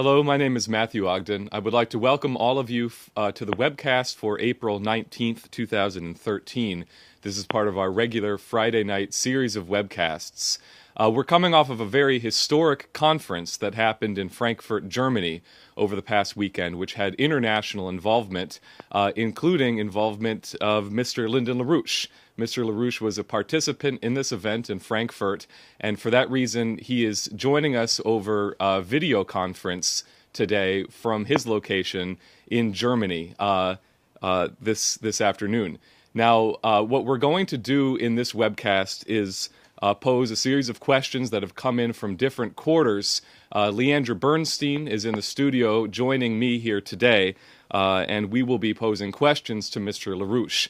Hello, my name is Matthew Ogden. I would like to welcome all of you to the webcast for April 19th, 2013. This is part of our regular Friday night series of webcasts. We're coming off of a very historic conference that happened in Frankfurt, Germany over the past weekend, which had international involvement, including involvement of Mr. Lyndon LaRouche. Mr. LaRouche was a participant in this event in Frankfurt, and for that reason, he is joining us over a video conference today from his location in Germany this afternoon. Now, what we're going to do in this webcast is pose a series of questions that have come in from different quarters. Leandra Bernstein is in the studio joining me here today, and we will be posing questions to Mr. LaRouche.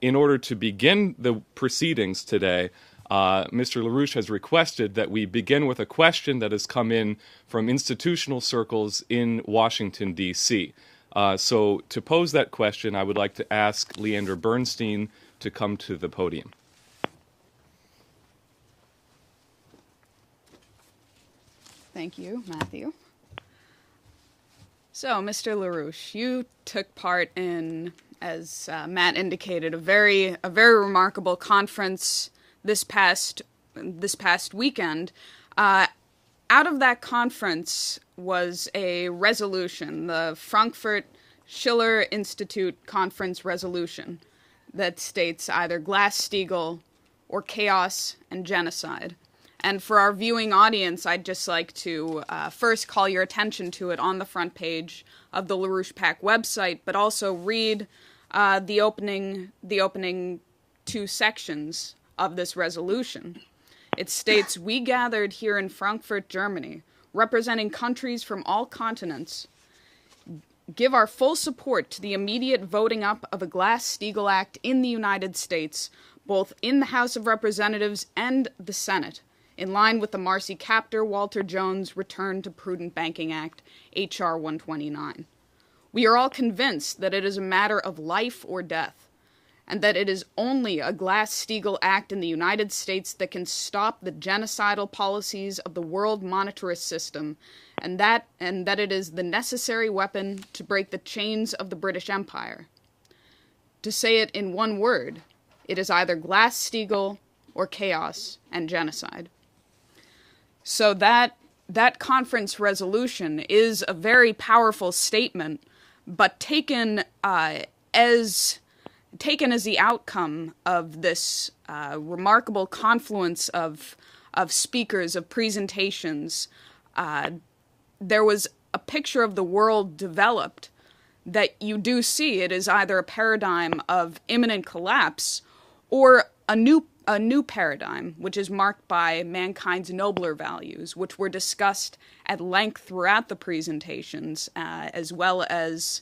In order to begin the proceedings today, Mr. LaRouche has requested that we begin with a question that has come in from institutional circles in Washington, D.C. So to pose that question, I would like to ask Leandra Bernstein to come to the podium. Thank you, Matthew. So, Mr. LaRouche, you took part in, as Matt indicated, a very remarkable conference this past weekend. Out of that conference was a resolution, the Frankfurt Schiller Institute Conference resolution, that states either Glass-Steagall or chaos and genocide. And for our viewing audience, I'd just like to first call your attention to it on the front page of the LaRouche PAC website, but also read the opening two sections of this resolution. It states, "We gathered here in Frankfurt, Germany, representing countries from all continents, give our full support to the immediate voting up of a Glass-Steagall Act in the United States, both in the House of Representatives and the Senate, in line with the Marcy Kaptur Walter Jones Return to Prudent Banking Act, H.R. 129. We are all convinced that it is a matter of life or death, and that it is only a Glass-Steagall Act in the United States that can stop the genocidal policies of the world monetarist system, and that it is the necessary weapon to break the chains of the British Empire. To say it in one word, it is either Glass-Steagall or chaos and genocide." So that conference resolution is a very powerful statement, but taken as the outcome of this remarkable confluence of speakers, of presentations, there was a picture of the world developed that you do see. It is either a paradigm of imminent collapse or a new paradigm, which is marked by mankind's nobler values, which were discussed at length throughout the presentations, as well as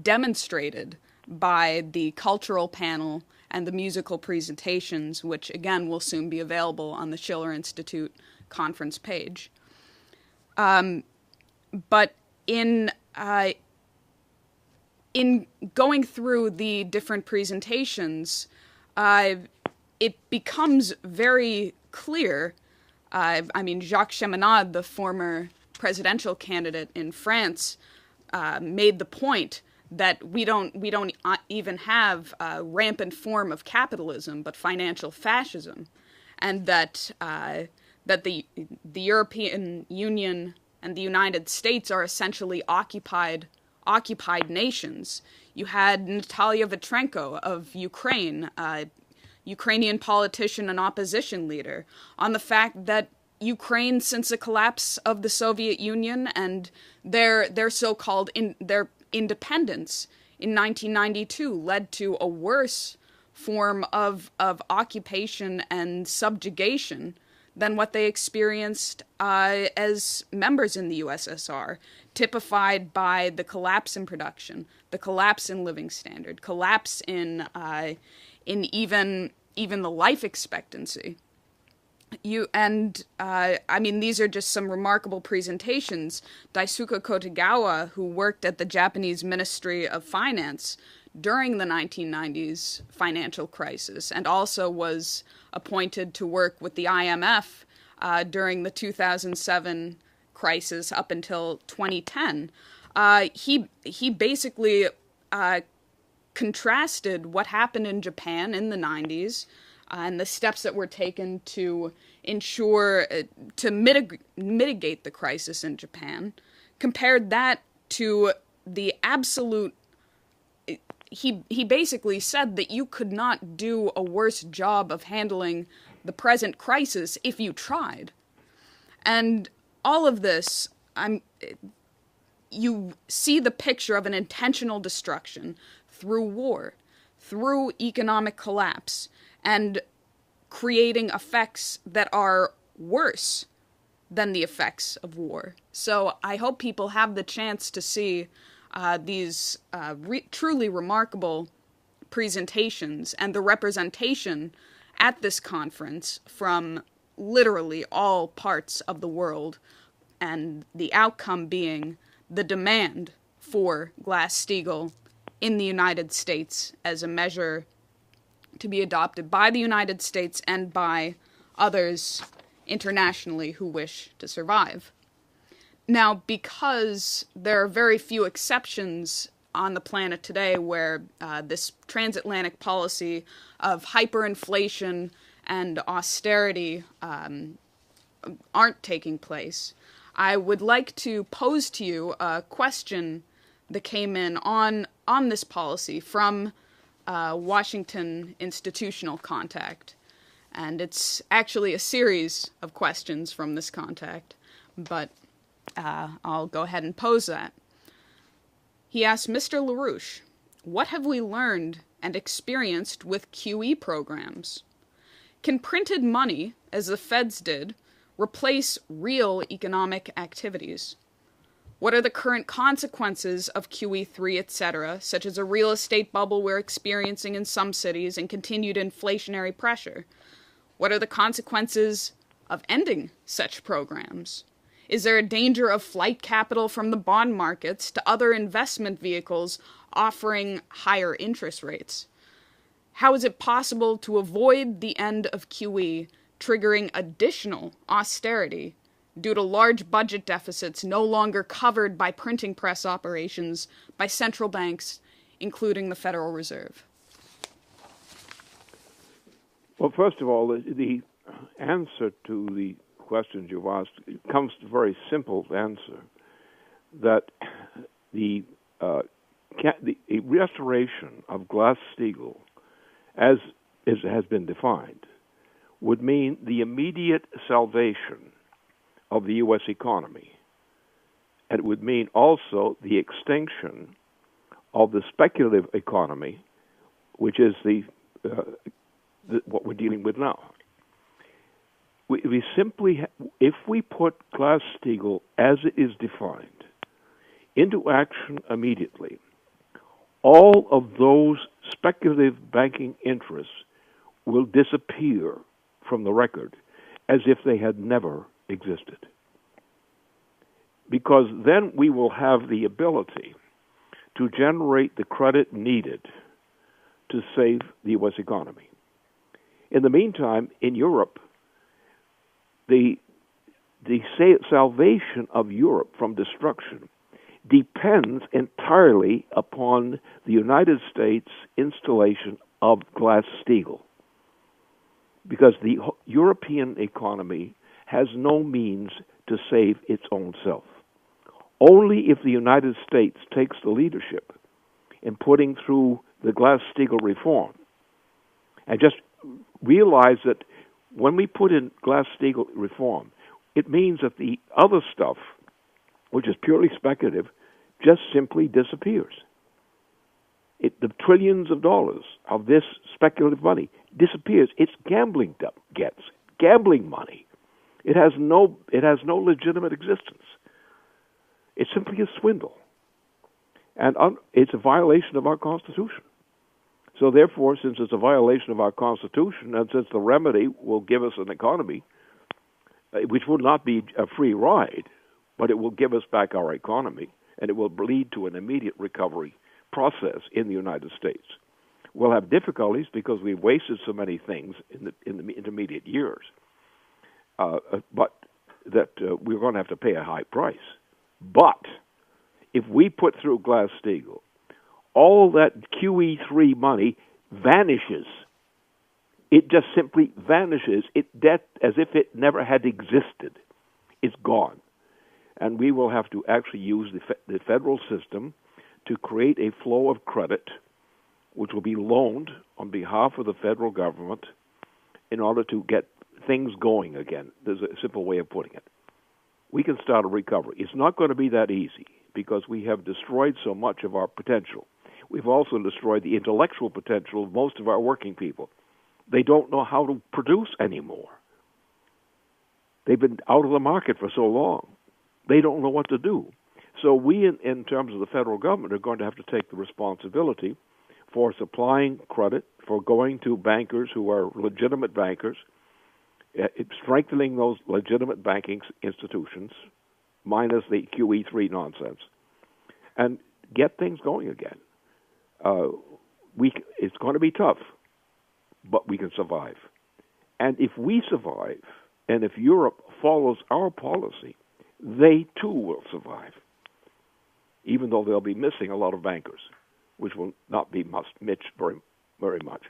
demonstrated by the cultural panel and the musical presentations, which again will soon be available on the Schiller Institute conference page. But in going through the different presentations, it becomes very clear. Jacques Cheminade, the former presidential candidate in France, made the point that we don't even have a rampant form of capitalism, but financial fascism, and that the European Union and the United States are essentially occupied nations. You had Natalia Vitrenko of Ukraine, a Ukrainian politician and opposition leader, on the fact that Ukraine, since the collapse of the Soviet Union and their so-called their independence in 1992, led to a worse form of occupation and subjugation than what they experienced as members in the USSR, typified by the collapse in production, the collapse in living standard, collapse in even the life expectancy. These are just some remarkable presentations. Daisuke Kotegawa, who worked at the Japanese Ministry of Finance during the 1990s financial crisis, and also was appointed to work with the IMF during the 2007 crisis up until 2010. He basically contrasted what happened in Japan in the 90s and the steps that were taken to ensure to mitigate the crisis in Japan, compared that to the absolute. He basically said that you could not do a worse job of handling the present crisis if you tried. And all of this, you see the picture of an intentional destruction through war, through economic collapse, and creating effects that are worse than the effects of war. So I hope people have the chance to see these truly remarkable presentations and the representation at this conference from literally all parts of the world, and the outcome being the demand for Glass-Steagall in the United States as a measure to be adopted by the United States and by others internationally who wish to survive. Now, because there are very few exceptions on the planet today where this transatlantic policy of hyperinflation and austerity aren't taking place, I would like to pose to you a question that came in on this policy from Washington Institutional Contact. And it's actually a series of questions from this contact, but I'll go ahead and pose that. He asked, Mr. LaRouche, what have we learned and experienced with QE programs? Can printed money, as the Feds did, replace real economic activities? What are the current consequences of QE3, etc., such as a real estate bubble we're experiencing in some cities and continued inflationary pressure? What are the consequences of ending such programs? Is there a danger of flight capital from the bond markets to other investment vehicles offering higher interest rates? How is it possible to avoid the end of QE triggering additional austerity due to large budget deficits no longer covered by printing press operations by central banks, including the Federal Reserve? Well, first of all, the answer to the questions you've asked comes to a very simple answer, that the restoration of Glass-Steagall, as has been defined, would mean the immediate salvation of the U.S. economy. And it would mean also the extinction of the speculative economy, which is what we're dealing with now. We simply, if we put Glass-Steagall as it is defined into action immediately, all of those speculative banking interests will disappear from the record as if they had never existed. Because then we will have the ability to generate the credit needed to save the U.S. economy. In the meantime, in Europe, the salvation of Europe from destruction depends entirely upon the United States installation of Glass-Steagall, because the European economy has no means to save its own self. Only if the United States takes the leadership in putting through the Glass-Steagall reform, and just realize that when we put in Glass-Steagall reform, it means that the other stuff, which is purely speculative, just simply disappears. The trillions of dollars of this speculative money disappears. It's gambling money. It has no legitimate existence. It's simply a swindle, and it's a violation of our Constitution. So therefore, since it's a violation of our Constitution, and since the remedy will give us an economy, which will not be a free ride, but it will give us back our economy, and it will lead to an immediate recovery process in the United States. We'll have difficulties because we've wasted so many things in the intermediate years. But that we're going to have to pay a high price. But if we put through Glass-Steagall, all that QE3 money vanishes. It just simply vanishes. That as if it never had existed. It's gone. And we will have to actually use the federal system to create a flow of credit which will be loaned on behalf of the federal government in order to get things going again. There's a simple way of putting it. We can start a recovery. It's not going to be that easy because we have destroyed so much of our potential. We've also destroyed the intellectual potential of most of our working people. They don't know how to produce anymore. They've been out of the market for so long. They don't know what to do. So we, in terms of the federal government, are going to have to take the responsibility for supplying credit, for going to bankers who are legitimate bankers, strengthening those legitimate banking institutions, minus the QE3 nonsense, and get things going again. It's going to be tough, but we can survive. And if we survive, and if Europe follows our policy, they too will survive, even though they'll be missing a lot of bankers, which will not be missed very, very much.